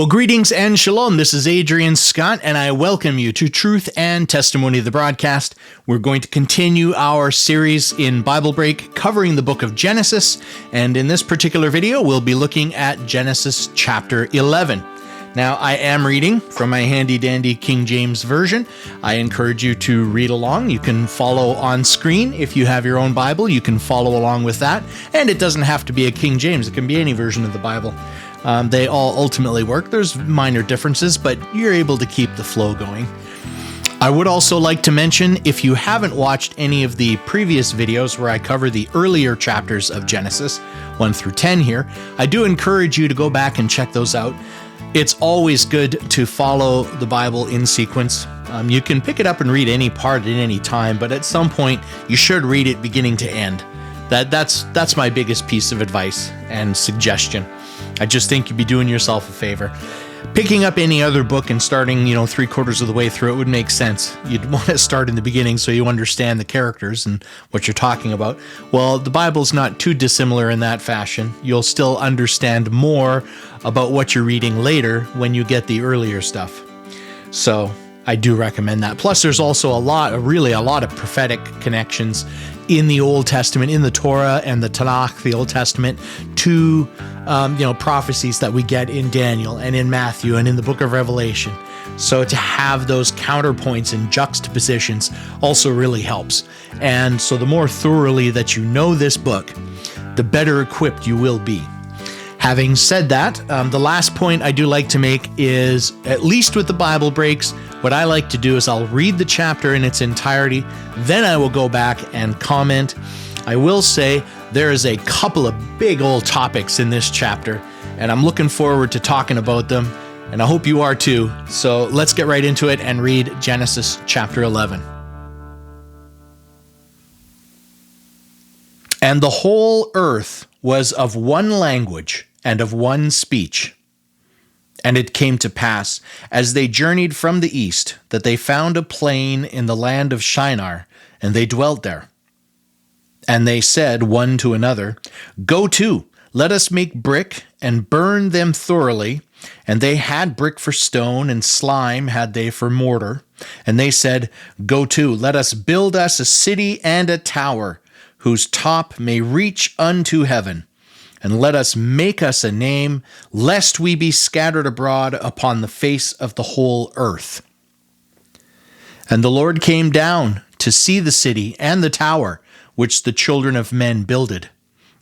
Well, greetings and shalom. This is Adrian Scott, and I welcome you to Truth and Testimony, the broadcast. We're going to continue our series in Bible Break covering the book of Genesis, and in this particular video, we'll be looking at Genesis chapter 11. Now, I am reading from my handy-dandy King James Version. I encourage you to read along. You can follow on screen. If you have your own Bible, you can follow along with that. And it doesn't have to be a King James. It can be any version of the Bible. They all ultimately work. There's minor differences, but you're able to keep the flow going. I would also like to mention, if you haven't watched any of the previous videos where I cover the earlier chapters of Genesis, 1 through 10 here, I do encourage you to go back and check those out. It's always good to follow the Bible in sequence. You can pick it up and read any part at any time, but at some point, you should read it beginning to end. That's my biggest piece of advice and suggestion. I just think you'd be doing yourself a favor. Picking up any other book and starting, 3/4 of the way through it would make sense. You'd want to start in the beginning so you understand the characters and what you're talking about. Well, the Bible's not too dissimilar in that fashion. You'll still understand more about what you're reading later when you get the earlier stuff. So I do recommend that. Plus, there's also a lot of prophetic connections in the Old Testament, in the Torah and the Tanakh, the Old Testament, to prophecies that we get in Daniel and in Matthew and in the book of Revelation. So to have those counterpoints and juxtapositions also really helps. And so the more thoroughly that you know this book, the better equipped you will be. Having said that, the last point I do like to make is, at least with the Bible breaks, what I like to do is I'll read the chapter in its entirety, then I will go back and comment. I will say there is a couple of big old topics in this chapter, and I'm looking forward to talking about them, and I hope you are too. So let's get right into it and read Genesis chapter 11. And the whole earth was of one language and of one speech. And it came to pass, as they journeyed from the east, that they found a plain in the land of Shinar, and they dwelt there. And they said one to another, "Go to, let us make brick, and burn them thoroughly." And they had brick for stone, and slime had they for mortar. And they said, "Go to, let us build us a city and a tower, whose top may reach unto heaven. And let us make us a name, lest we be scattered abroad upon the face of the whole earth." And the Lord came down to see the city and the tower, which the children of men builded.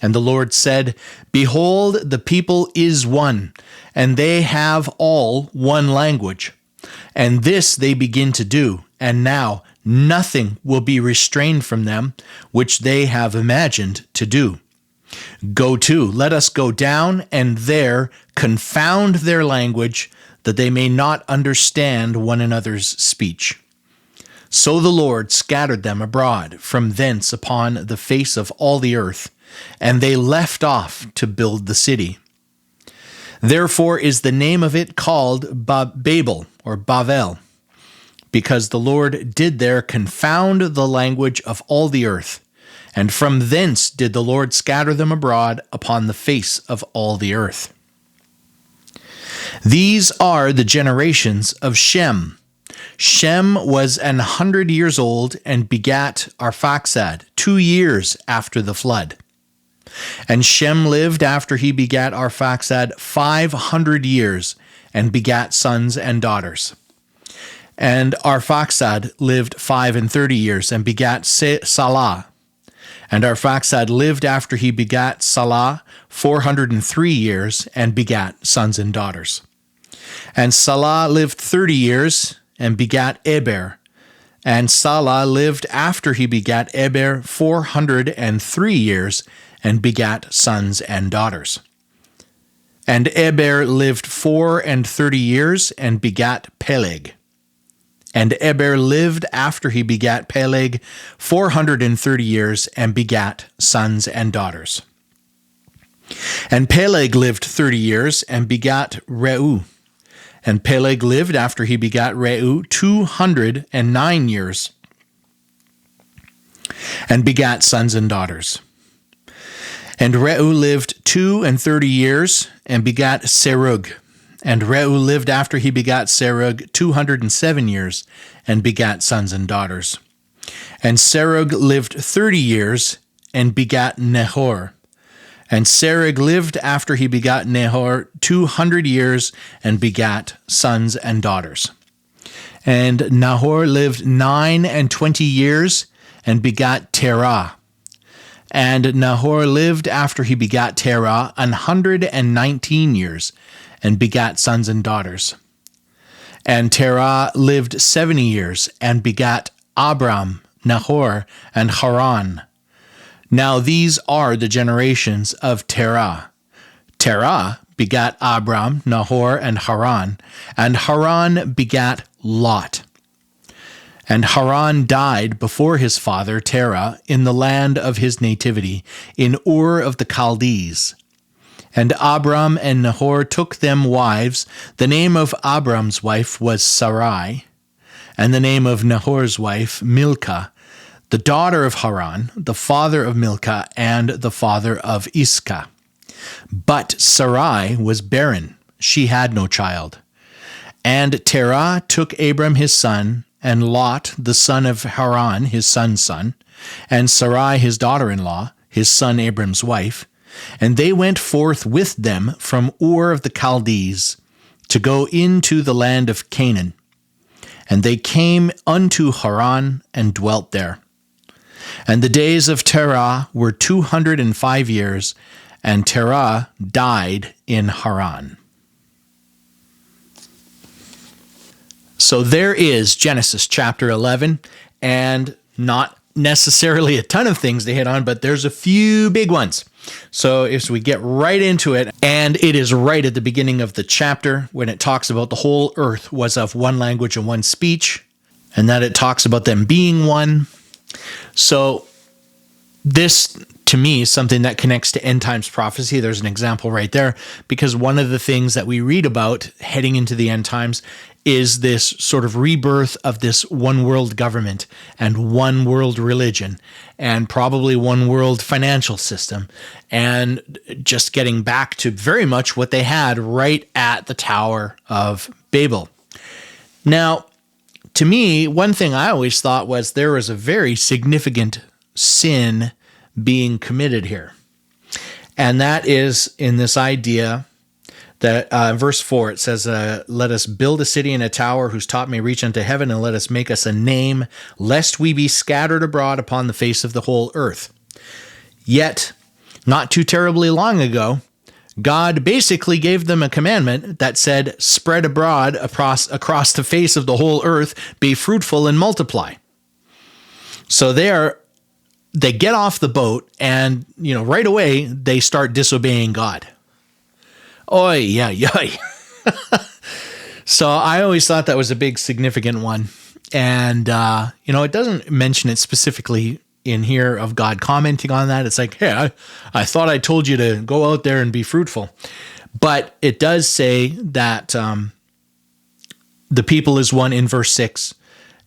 And the Lord said, "Behold, the people is one, and they have all one language. And this they begin to do, and now nothing will be restrained from them, which they have imagined to do. Go to, let us go down, and there confound their language, that they may not understand one another's speech." So the Lord scattered them abroad from thence upon the face of all the earth, and they left off to build the city. Therefore is the name of it called Babel, or Bavel, because the Lord did there confound the language of all the earth. And from thence did the Lord scatter them abroad upon the face of all the earth. These are the generations of Shem. Shem was 100 years old and begat Arphaxad 2 years after the flood. And Shem lived after he begat Arphaxad 500 years and begat sons and daughters. And Arphaxad lived 35 years and begat Salah. And Arphaxad lived after he begat Salah 403 years and begat sons and daughters. And Salah lived 30 years and begat Eber. And Salah lived after he begat Eber 403 years and begat sons and daughters. And Eber lived 34 years and begat Peleg. And Eber lived after he begat Peleg 430 years and begat sons and daughters. And Peleg lived 30 years and begat Reu. And Peleg lived after he begat Reu 209 years and begat sons and daughters. And Reu lived 32 years and begat Serug. And Reu lived after he begat Serug 207 years, and begat sons and daughters. And Serug lived 30 years, and begat Nahor. And Serug lived after he begat Nahor 200 years, and begat sons and daughters. And Nahor lived 29 years, and begat Terah. And Nahor lived after he begat Terah 119 years, and begat sons and daughters. And Terah lived 70 years, and begat Abram, Nahor, and Haran. Now these are the generations of Terah. Terah begat Abram, Nahor, and Haran begat Lot. And Haran died before his father Terah in the land of his nativity, in Ur of the Chaldees. And Abram and Nahor took them wives. The name of Abram's wife was Sarai, and the name of Nahor's wife Milcah, the daughter of Haran, the father of Milcah, and the father of Iscah. But Sarai was barren; she had no child. And Terah took Abram his son, and Lot, the son of Haran, his son's son, and Sarai his daughter-in-law, his son Abram's wife, and they went forth with them from Ur of the Chaldees to go into the land of Canaan. And they came unto Haran and dwelt there. And the days of Terah were 205 years, and Terah died in Haran. So there is Genesis chapter 11, and not necessarily a ton of things to hit on, but there's a few big ones. So as we get right into it, and it is right at the beginning of the chapter when it talks about the whole earth was of one language and one speech, and that it talks about them being one. So this, to me, is something that connects to end times prophecy. There's an example right there, because one of the things that we read about heading into the end times is this sort of rebirth of this one world government and one world religion and probably one world financial system, and just getting back to very much what they had right at the Tower of Babel. Now, to me, one thing I always thought was there was a very significant sin being committed here. And that is in this idea that in verse 4, it says, let us build a city and a tower whose top may reach unto heaven, and let us make us a name, lest we be scattered abroad upon the face of the whole earth. Yet, not too terribly long ago, God basically gave them a commandment that said, spread abroad across the face of the whole earth, be fruitful and multiply. So they get off the boat, and right away they start disobeying God. Oy, yeah, yoy. So I always thought that was a big significant one. And, it doesn't mention it specifically in here of God commenting on that. It's like, hey, I thought I told you to go out there and be fruitful. But it does say that the people is one in verse 6,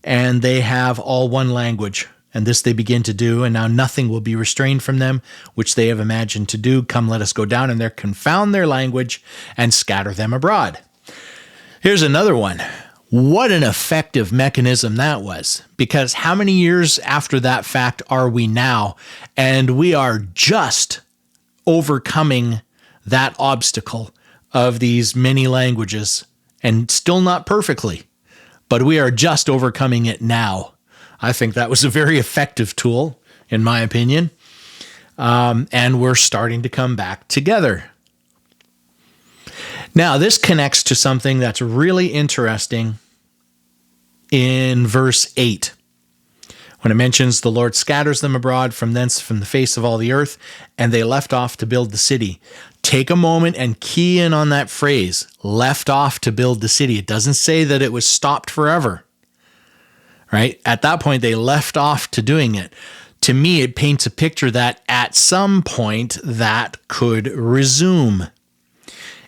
and they have all one language. And this they begin to do, and now nothing will be restrained from them, which they have imagined to do. Come, let us go down and there confound their language and scatter them abroad. Here's another one. What an effective mechanism that was, because how many years after that fact are we now? And we are just overcoming that obstacle of these many languages, and still not perfectly, but we are just overcoming it now. I think that was a very effective tool, in my opinion. And we're starting to come back together. Now, this connects to something that's really interesting in verse 8. When it mentions the Lord scatters them abroad from thence from the face of all the earth, and they left off to build the city. Take a moment and key in on that phrase, left off to build the city. It doesn't say that it was stopped forever. Right? At that point, they left off to doing it. To me, it paints a picture that at some point that could resume.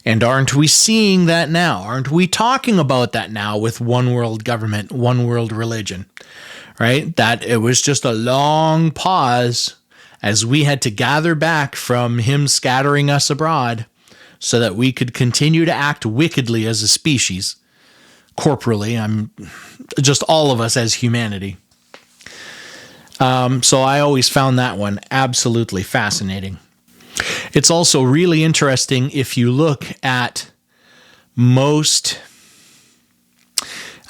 And aren't we seeing that now? Aren't we talking about that now with one world government, one world religion? Right? That it was just a long pause as we had to gather back from him scattering us abroad so that we could continue to act wickedly as a species, corporally. I'm just all of us as humanity. So I always found that one absolutely fascinating. It's also really interesting if you look at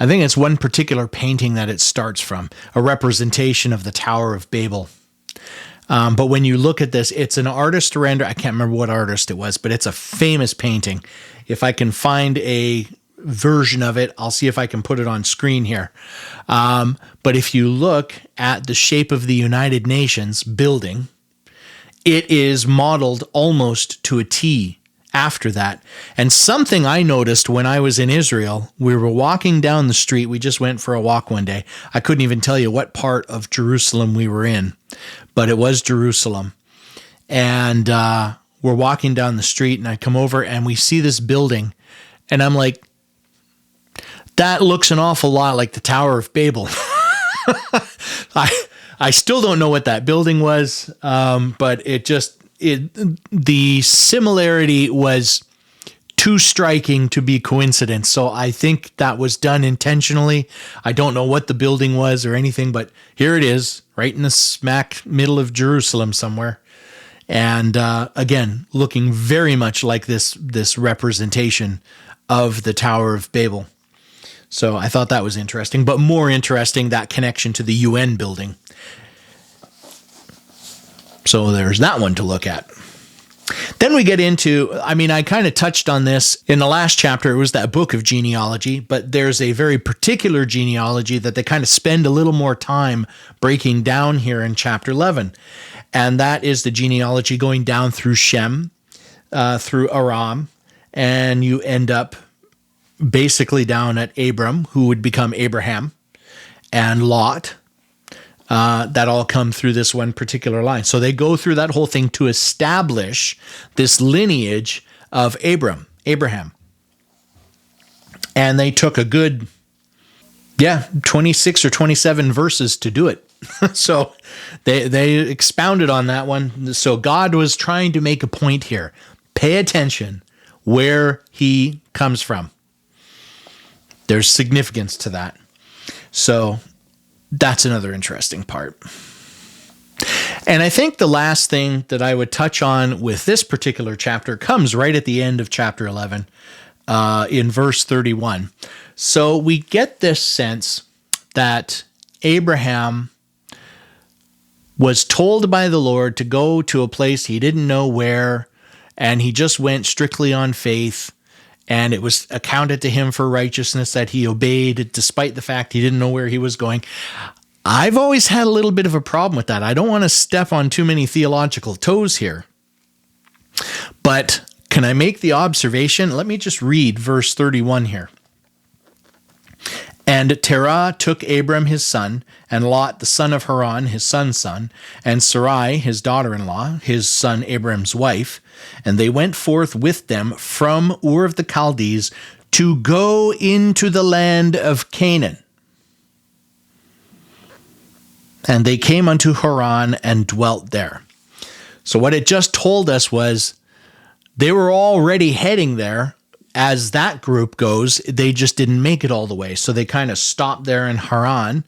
I think it's one particular painting that it starts from, a representation of the Tower of Babel. But when you look at this, it's an artist render. I can't remember what artist it was, but it's a famous painting. If I can find a version of it, I'll see if I can put it on screen here. But if you look at the shape of the United Nations building, it is modeled almost to a T after that. And something I noticed when I was in Israel, we were walking down the street. We just went for a walk one day. I couldn't even tell you what part of Jerusalem we were in, but it was Jerusalem. And we're walking down the street, and I come over and we see this building, and I'm like, that looks an awful lot like the Tower of Babel. I still don't know what that building was, but the similarity was too striking to be coincidence. So I think that was done intentionally. I don't know what the building was or anything, but here it is, right in the smack middle of Jerusalem somewhere. And again, looking very much like this representation of the Tower of Babel. So I thought that was interesting, but more interesting, that connection to the UN building. So there's that one to look at. Then we get into, I kind of touched on this in the last chapter. It was that book of genealogy, but there's a very particular genealogy that they kind of spend a little more time breaking down here in chapter 11. And that is the genealogy going down through Shem, through Aram, and you end up basically down at Abram, who would become Abraham, and Lot. That all come through this one particular line. So they go through that whole thing to establish this lineage of Abraham. And they took a good, 26 or 27 verses to do it. So they expounded on that one. So God was trying to make a point here. Pay attention where he comes from. There's significance to that. So that's another interesting part. And I think the last thing that I would touch on with this particular chapter comes right at the end of chapter 11, in verse 31. So we get this sense that Abraham was told by the Lord to go to a place he didn't know where, and he just went strictly on faith, and it was accounted to him for righteousness that he obeyed despite the fact he didn't know where he was going. I've always had a little bit of a problem with that. I don't want to step on too many theological toes here. But can I make the observation? Let me just read verse 31 here. And Terah took Abram his son, and Lot the son of Haran his son's son, and Sarai his daughter-in-law, his son Abram's wife, and they went forth with them from Ur of the Chaldees to go into the land of Canaan. And they came unto Haran and dwelt there. So what it just told us was they were already heading there. As that group goes, they just didn't make it all the way. So they kind of stopped there in Haran.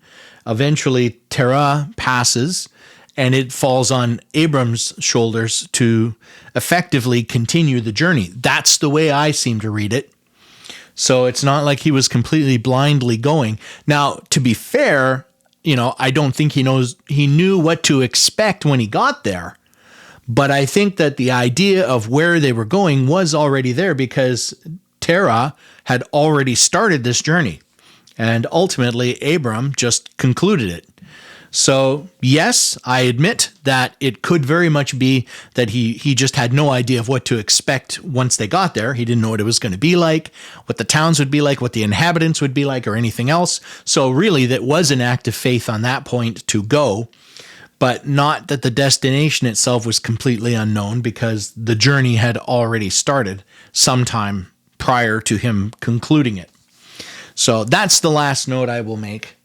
Eventually, Terah passes, and it falls on Abram's shoulders to effectively continue the journey. That's the way I seem to read it. So it's not like he was completely blindly going. Now, to be fair, I don't think he knew what to expect when he got there. But I think that the idea of where they were going was already there because Terah had already started this journey. And ultimately, Abram just concluded it. So, yes, I admit that it could very much be that he just had no idea of what to expect once they got there. He didn't know what it was going to be like, what the towns would be like, what the inhabitants would be like, or anything else. So really, that was an act of faith on that point to go, but not that the destination itself was completely unknown because the journey had already started sometime prior to him concluding it. So that's the last note I will make.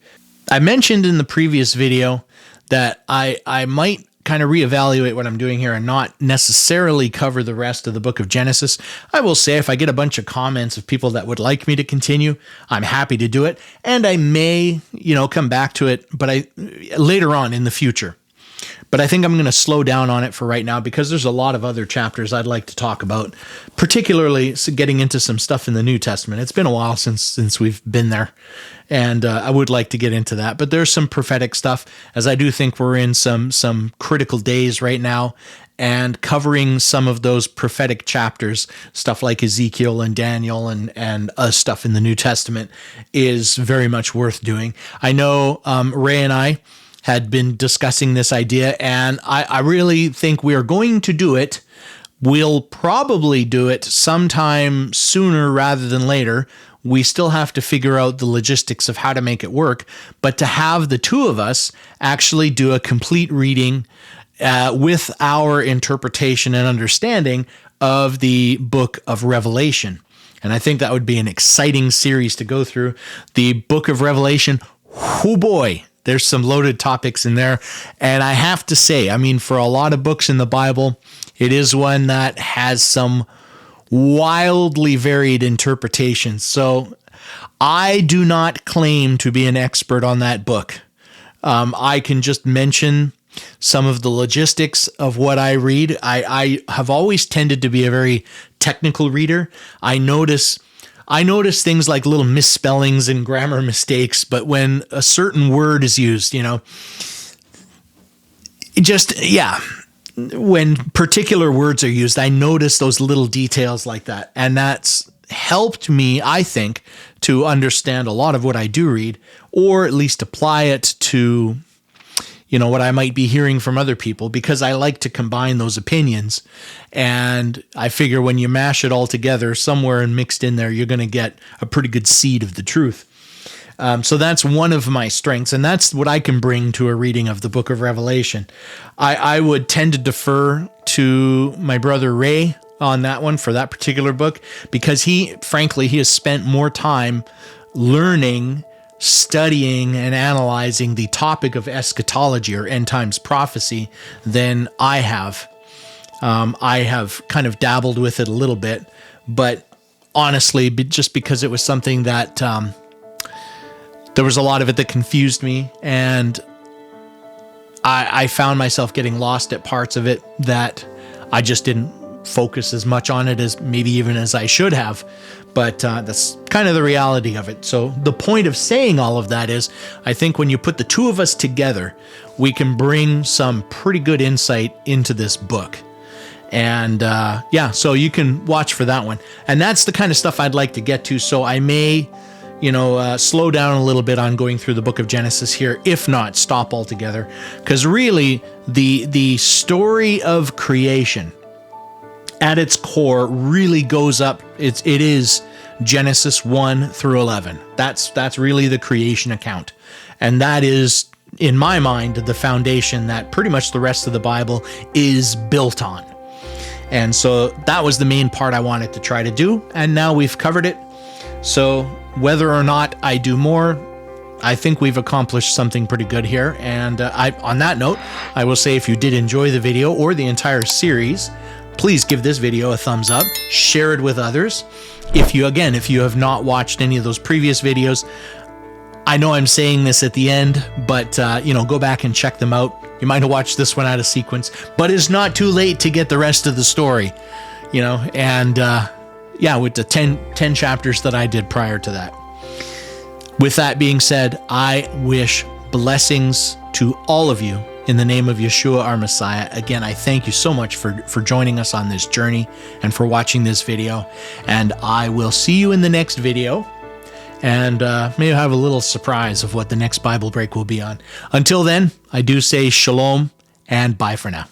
I mentioned in the previous video that I might kind of reevaluate what I'm doing here and not necessarily cover the rest of the book of Genesis. I will say if I get a bunch of comments of people that would like me to continue, I'm happy to do it. And I may, come back to it, but later on in the future. But I think I'm going to slow down on it for right now because there's a lot of other chapters I'd like to talk about, particularly getting into some stuff in the New Testament. It's been a while since we've been there, and I would like to get into that. But there's some prophetic stuff, as I do think we're in some critical days right now, and covering some of those prophetic chapters, stuff like Ezekiel and Daniel and stuff in the New Testament is very much worth doing. I know Ray and I had been discussing this idea, and I really think we are going to do it. We'll probably do it sometime sooner rather than later. We still have to figure out the logistics of how to make it work, but to have the two of us actually do a complete reading with our interpretation and understanding of the book of Revelation. And I think that would be an exciting series to go through. The book of Revelation, oh boy, there's some loaded topics in there. And I have to say, for a lot of books in the Bible, it is one that has some wildly varied interpretations. So I do not claim to be an expert on that book. I can just mention some of the logistics of what I read. I have always tended to be a very technical reader. I notice things like little misspellings and grammar mistakes, but when a certain word is used, when particular words are used, I notice those little details like that. And that's helped me, I think, to understand a lot of what I do read, or at least apply it to what I might be hearing from other people, because I like to combine those opinions. And I figure when you mash it all together, somewhere and mixed in there, you're going to get a pretty good seed of the truth. So that's one of my strengths, and that's what I can bring to a reading of the book of Revelation. I would tend to defer to my brother Ray on that one for that particular book, because he has spent more time learning, studying, and analyzing the topic of eschatology or end times prophecy than I have. I have kind of dabbled with it a little bit, but honestly, just because it was something that there was a lot of it that confused me, and I found myself getting lost at parts of it that I just didn't focus as much on it as maybe even as I should have. But that's kind of the reality of it. So the point of saying all of that is, I think when you put the two of us together, we can bring some pretty good insight into this book. And so you can watch for that one. And that's the kind of stuff I'd like to get to. So I may, slow down a little bit on going through the book of Genesis here, if not stop altogether. Because really, the story of creation at its core really goes up. It is Genesis 1 through 11. That's really the creation account. And that is, in my mind, the foundation that pretty much the rest of the Bible is built on. And so that was the main part I wanted to try to do. And now we've covered it. So whether or not I do more, I think we've accomplished something pretty good here. And on that note, I will say, if you did enjoy the video or the entire series, please give this video a thumbs up, share it with others. If you have not watched any of those previous videos, I know I'm saying this at the end, but go back and check them out. You might have watched this one out of sequence, but it's not too late to get the rest of the story, and with the 10 chapters that I did prior to that. With that being said, I wish blessings to all of you in the name of Yeshua, our Messiah. Again, I thank you so much for joining us on this journey and for watching this video. And I will see you in the next video. And maybe have a little surprise of what the next Bible break will be on. Until then, I do say shalom and bye for now.